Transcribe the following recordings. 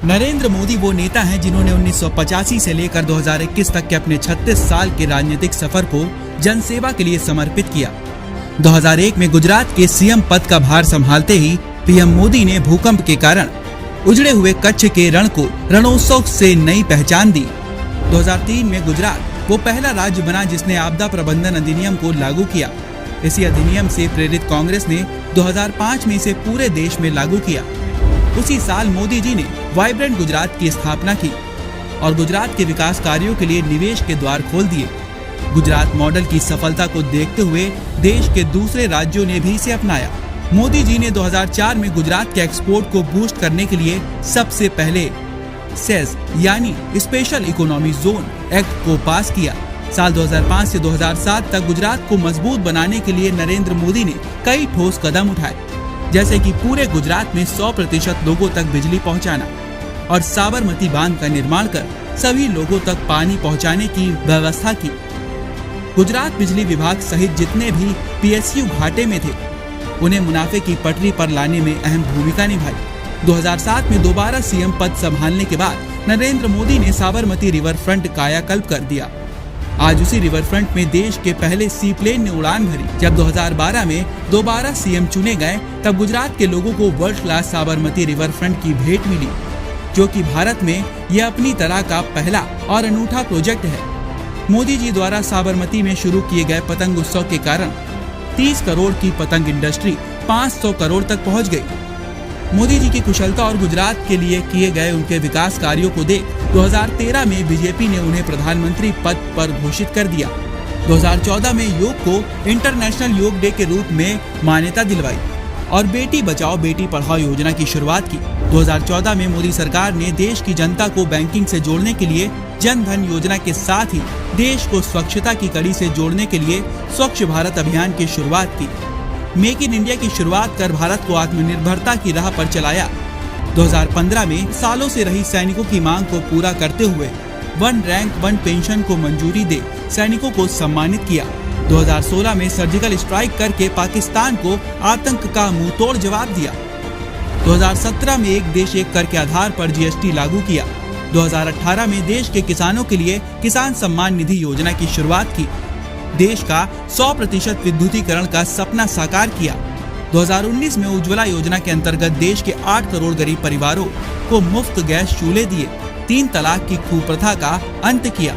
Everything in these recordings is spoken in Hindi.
नरेंद्र मोदी वो नेता हैं जिन्होंने 1985 से लेकर 2021 तक के अपने 36 साल के राजनीतिक सफर को जनसेवा के लिए समर्पित किया। 2001 में गुजरात के सीएम पद का भार संभालते ही पीएम मोदी ने भूकंप के कारण उजड़े हुए कच्छ के रण को रणोत्सव से नई पहचान दी। 2003 में गुजरात वो पहला राज्य बना जिसने आपदा प्रबंधन अधिनियम को लागू किया। इसी अधिनियम से प्रेरित कांग्रेस ने 2005 में इसे पूरे देश में लागू किया। उसी साल मोदी जी ने वाइब्रेंट गुजरात की स्थापना की और गुजरात के विकास कार्यों के लिए निवेश के द्वार खोल दिए। गुजरात मॉडल की सफलता को देखते हुए देश के दूसरे राज्यों ने भी इसे अपनाया। मोदी जी ने 2004 में गुजरात के एक्सपोर्ट को बूस्ट करने के लिए सबसे पहले सेस यानी स्पेशल इकोनॉमी जोन एक्ट को पास किया। साल 2005 से 2007 तक गुजरात को मजबूत बनाने के लिए नरेंद्र मोदी ने कई ठोस कदम उठाए, जैसे कि पूरे गुजरात में 100% लोगों तक बिजली पहुंचाना और साबरमती बांध का निर्माण कर सभी लोगों तक पानी पहुंचाने की व्यवस्था की। गुजरात बिजली विभाग सहित जितने भी पीएसयू घाटे में थे उन्हें मुनाफे की पटरी पर लाने में अहम भूमिका निभाई। 2007 में दोबारा सीएम पद संभालने के बाद नरेंद्र मोदी ने साबरमती रिवर फ्रंट कायाकल्प कर दिया। आज उसी रिवर फ्रंट में देश के पहले सी प्लेन ने उड़ान भरी। जब 2012 में दोबारा सीएम चुने गए तब गुजरात के लोगों को world class Sabarmati river front की भेंट मिली, जो कि भारत में यह अपनी तरह का पहला और अनूठा प्रोजेक्ट है। मोदी जी द्वारा साबरमती में शुरू किए गए पतंग उत्सव के कारण 30 करोड़ की पतंग इंडस्ट्री 500 करोड़ तक पहुंच गई। मोदी जी की कुशलता और गुजरात के लिए किए गए उनके विकास कार्यों को देख 2013 में बीजेपी ने उन्हें प्रधानमंत्री पद पर घोषित कर दिया। 2014 में योग को इंटरनेशनल योग डे के रूप में मान्यता दिलवाई और बेटी बचाओ बेटी पढ़ाओ योजना की शुरुआत की। 2014 में मोदी सरकार ने देश की जनता को बैंकिंग से जोड़ने के लिए जन धन योजना के साथ ही देश को स्वच्छता की कड़ी से जोड़ने के लिए स्वच्छ भारत अभियान की शुरुआत की। मेक इन इंडिया की शुरुआत कर भारत को आत्मनिर्भरता की राह पर चलाया। 2015 में सालों से रही सैनिकों की मांग को पूरा करते हुए 1 रैंक 1 पेंशन को मंजूरी दे सैनिकों को सम्मानित किया। 2016 में सर्जिकल स्ट्राइक करके पाकिस्तान को आतंक का मुंहतोड़ जवाब दिया। 2017 में एक देश एक कर के आधार पर जीएसटी लागू किया। 2018 में देश के किसानों के लिए किसान सम्मान निधि योजना की शुरुआत की। देश का 100% विद्युतीकरण का सपना साकार किया। 2019 में उज्ज्वला योजना के अंतर्गत देश के 8 करोड़ गरीब परिवारों को मुफ्त गैस चूल्हे दिए। 3 तलाक की कुप्रथा का अंत किया।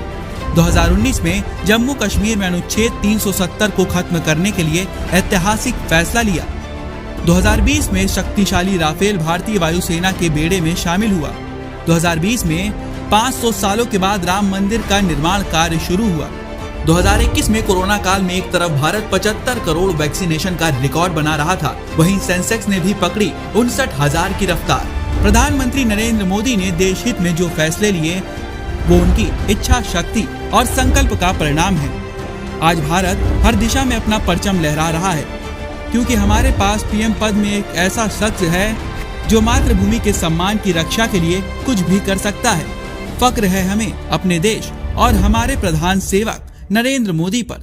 2019 में जम्मू कश्मीर में अनुच्छेद 370 को खत्म करने के लिए ऐतिहासिक फैसला लिया। 2020 में शक्तिशाली राफेल भारतीय वायुसेना के बेड़े में शामिल हुआ। 2020 में 500 सालों के बाद राम मंदिर का निर्माण कार्य शुरू हुआ। 2021 में कोरोना काल में एक तरफ भारत 75 करोड़ वैक्सीनेशन का रिकॉर्ड बना रहा था, वहीं सेंसेक्स ने भी पकड़ी 59,000 की रफ्तार। प्रधानमंत्री नरेंद्र मोदी ने देश हित में जो फैसले लिए वो उनकी इच्छा शक्ति और संकल्प का परिणाम है। आज भारत हर दिशा में अपना परचम लहरा रहा है, क्योंकि हमारे पास पीएम पद में एक ऐसा शख्स है जो मातृभूमि के सम्मान की रक्षा के लिए कुछ भी कर सकता है। फक्र है हमें अपने देश और हमारे प्रधान सेवक नरेंद्र मोदी पर।